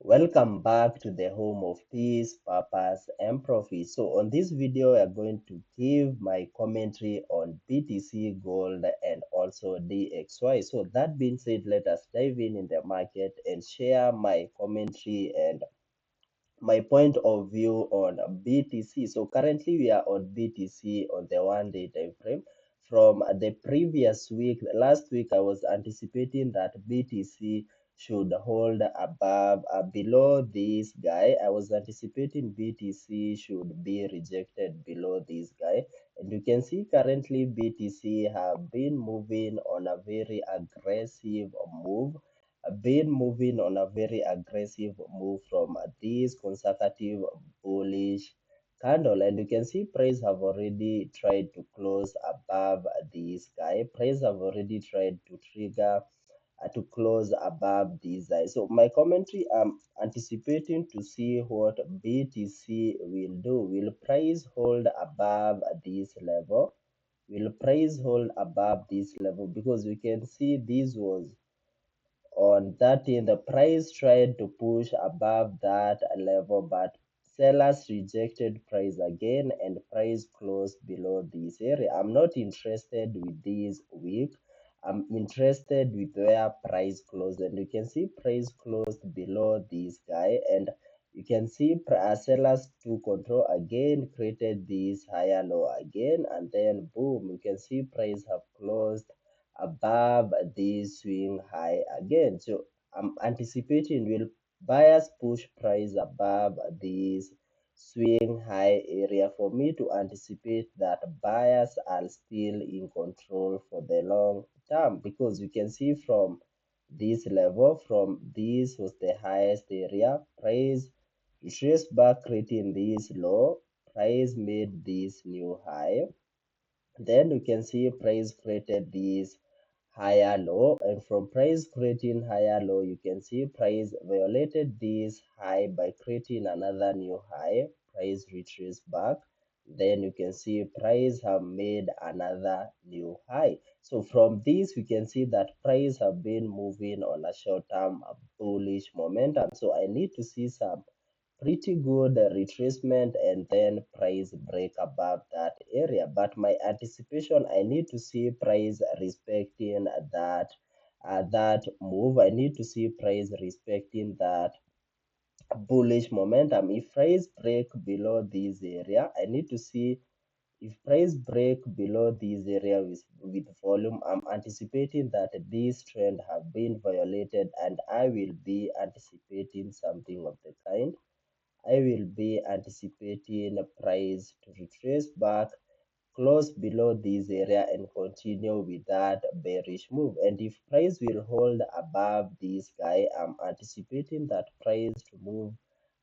Welcome back to the home of peace, purpose, and profit. So, on this video, we are going to give my commentary on BTC, gold, and also DXY. So, that being said, let us dive in the market and share my commentary and my point of view on BTC. So currently we are on BTC on the 1 day time frame. From the previous week, last week I was anticipating that BTC should hold above below this guy. I was anticipating BTC should be rejected below this guy. And you can see currently BTC have been moving on a very aggressive move, been moving on a very aggressive move from this conservative bullish candle, and you can see price have already tried to close above this guy. Price have already tried to trigger to close above this high. So my commentary, I'm anticipating to see what BTC will do. Will price hold above this level? Will price hold above this level? Because we can see this was on 13, the price tried to push above that level, but sellers rejected price again and price closed below this area. I'm not interested with this week. I'm interested with where price closed, and you can see price closed below this guy, and you can see sellers to control again created this higher low again, and then boom, you can see price have closed above this swing high again. So I'm anticipating will buyers push price above this swing high area for me to anticipate that buyers are still in control for the long term, because you can see from this level, from this was the highest area, price traced back creating this low, price made this new high, then you can see price created this higher low, and from price creating higher low you can see price violated this high by creating another new high. Price retraced back, then you can see price have made another new high. So from this we can see that price have been moving on a short-term bullish momentum. So I need to see some pretty good retracement and then price break above that area. But my anticipation, I need to see price respecting that move. I need to see price respecting that bullish momentum. If price break below this area, I need to see if price break below this area with volume. I'm anticipating that this trend have been violated, and I will be anticipating something of the kind. I will be anticipating a price to retrace back, close below this area, and continue with that bearish move. And if price will hold above this guy, I'm anticipating that price to move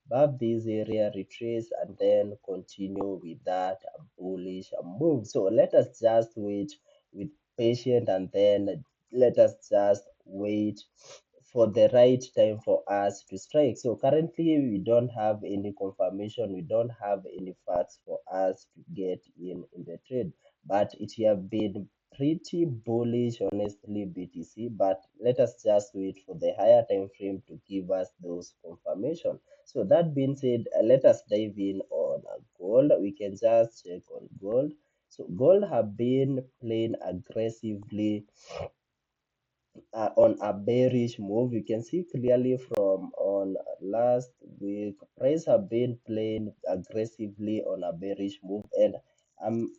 above this area, retrace, and then continue with that bullish move. So let us just wait with patience, and then let us just wait for the right time for us to strike. So currently we don't have any confirmation, we don't have any facts for us to get in the trade, but it have been pretty bullish honestly BTC. But let us just wait for the higher time frame to give us those confirmation. So that being said, let us dive in on gold. We can just check on gold. So gold have been playing aggressively on a bearish move. You can see clearly from on last week, price have been playing aggressively on a bearish move, and I'm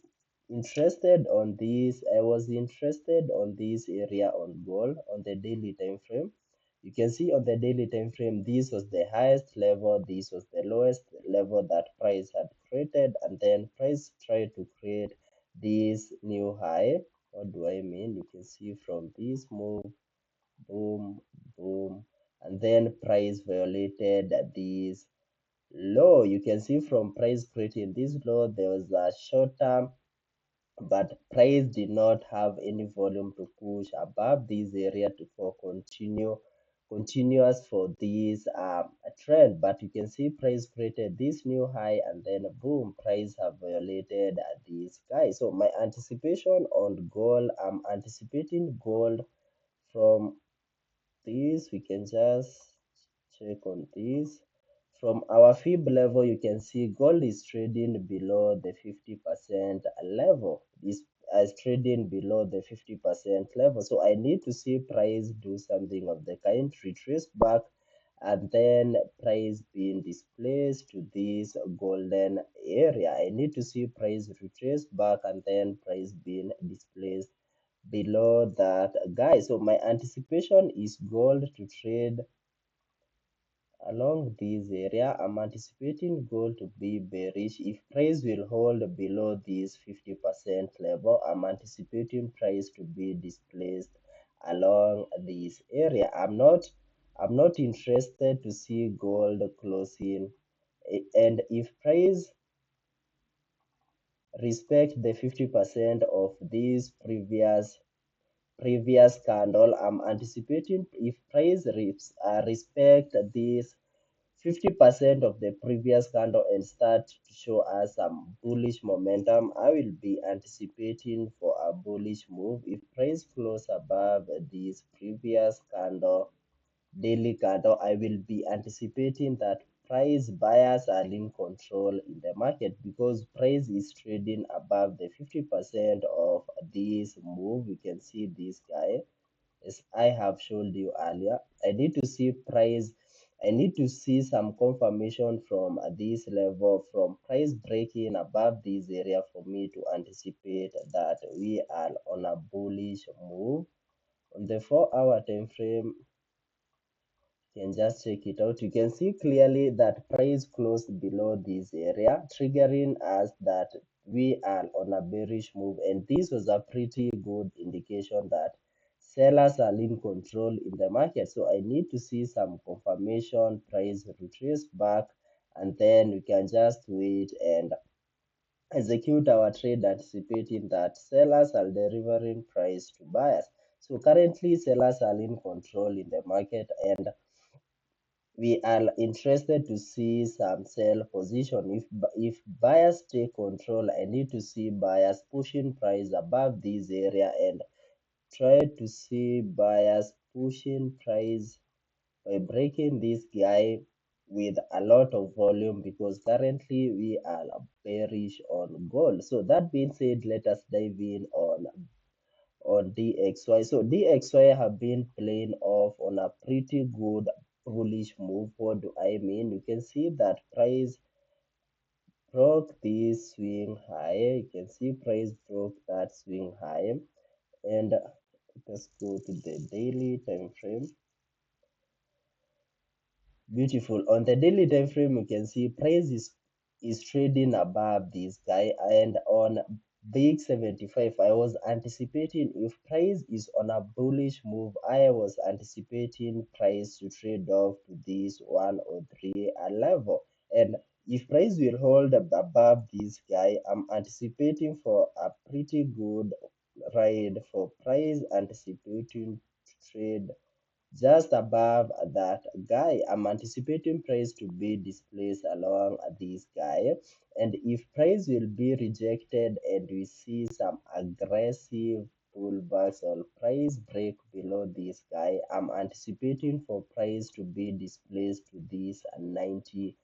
interested on this. I was interested on this area on gold on the daily time frame. You can see on the daily time frame, this was the highest level, this was the lowest level that price had created, and then price tried to create this new high. What do I mean? You can see from this move, boom, boom, and then price violated this low. You can see from price creating this low, there was a short term, but price did not have any volume to push above this area to for continuous for this trend. But you can see price created this new high, and then boom, price have violated this guy. So my anticipation on gold, I'm anticipating gold from this. We can just check on this. From our fib level, you can see gold is trading below the 50% level. This is trading below the 50% level. So I need to see price do something of the kind, retrace back, and then price being displaced to this golden area. I need to see price retrace back and then price being displaced below that guy. So my anticipation is gold to trade along this area. I'm anticipating gold to be bearish. If price will hold below this 50% level, I'm anticipating price to be displaced along this area. I'm not interested to see gold closing, and if price respect the 50% of this previous candle, I'm anticipating if price respect this 50% of the previous candle and start to show us some bullish momentum, I will be anticipating for a bullish move. If price close above this previous candle, daily candle, I will be anticipating that price buyers are in control in the market because price is trading above the 50% of this move. You can see this guy, as I have showed you earlier. I need to see price. I need to see some confirmation from this level, from price breaking above this area for me to anticipate that we are on a bullish move. On the 4-hour time frame, you can just check it out. You can see clearly that price closed below this area, triggering us that we are on a bearish move, and this was a pretty good indication that sellers are in control in the market. So I need to see some confirmation, price retrace back, and then we can just wait and execute our trade, anticipating that sellers are delivering price to buyers. So currently sellers are in control in the market, and we are interested to see some sell position. If buyers take control, I need to see buyers pushing price above this area and try to see buyers pushing price by breaking this guy with a lot of volume, because currently we are bearish on gold. So that being said, let us dive in on DXY. So DXY have been playing off on a pretty good bullish move. What do I mean? You can see that price broke this swing high. You can see price broke that swing high. And let's go to the daily time frame. Beautiful. On the daily time frame, you can see price is trading above this guy, and on big 75, I was anticipating if price is on a bullish move, I was anticipating price to trade off to this 103 level. And if price will hold above this guy, I'm anticipating for a pretty good ride for price, anticipating to trade just above that guy. I'm anticipating price to be displaced along this guy, and if price will be rejected and we see some aggressive pullbacks or price break below this guy, I'm anticipating for price to be displaced to this 90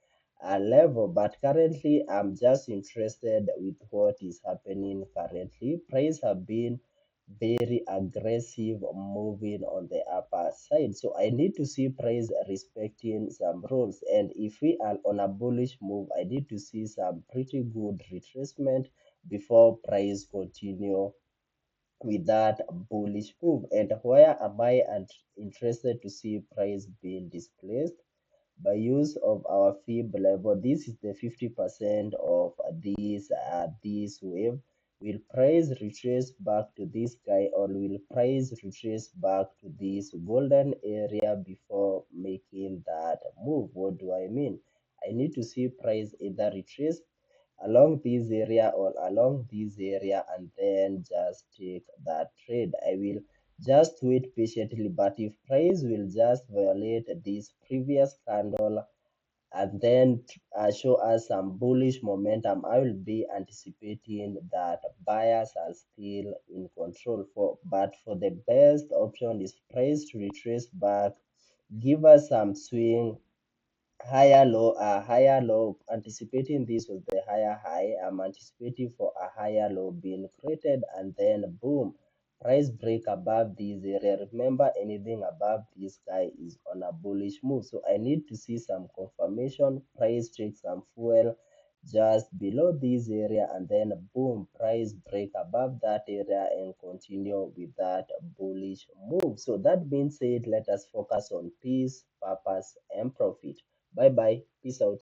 level. But currently I'm just interested with what is happening currently. Price have been very aggressive moving on the upper side. So I need to see price respecting some rules. And if we are on a bullish move, I need to see some pretty good retracement before price continue with that bullish move. And where am I interested to see price being displaced? By use of our fib level. This is the 50% of this wave. Will price retrace back to this guy, or will price retrace back to this golden area before making that move? What do I mean? I need to see price either retrace along this area or along this area and then just take that trade. I will just wait patiently, but if price will just violate this previous candle and then show us some bullish momentum, I will be anticipating that buyers are still in control. But for the best option is price to retrace back, give us some swing higher low. Anticipating this was the higher high. I'm anticipating for a higher low being created, and then boom, price break above this area. Remember, anything above this guy is on a bullish move. So I need to see some confirmation. Price take some fuel just below this area, and then boom, price break above that area and continue with that bullish move. So that being said, let us focus on peace, purpose, and profit. Bye bye. Peace out.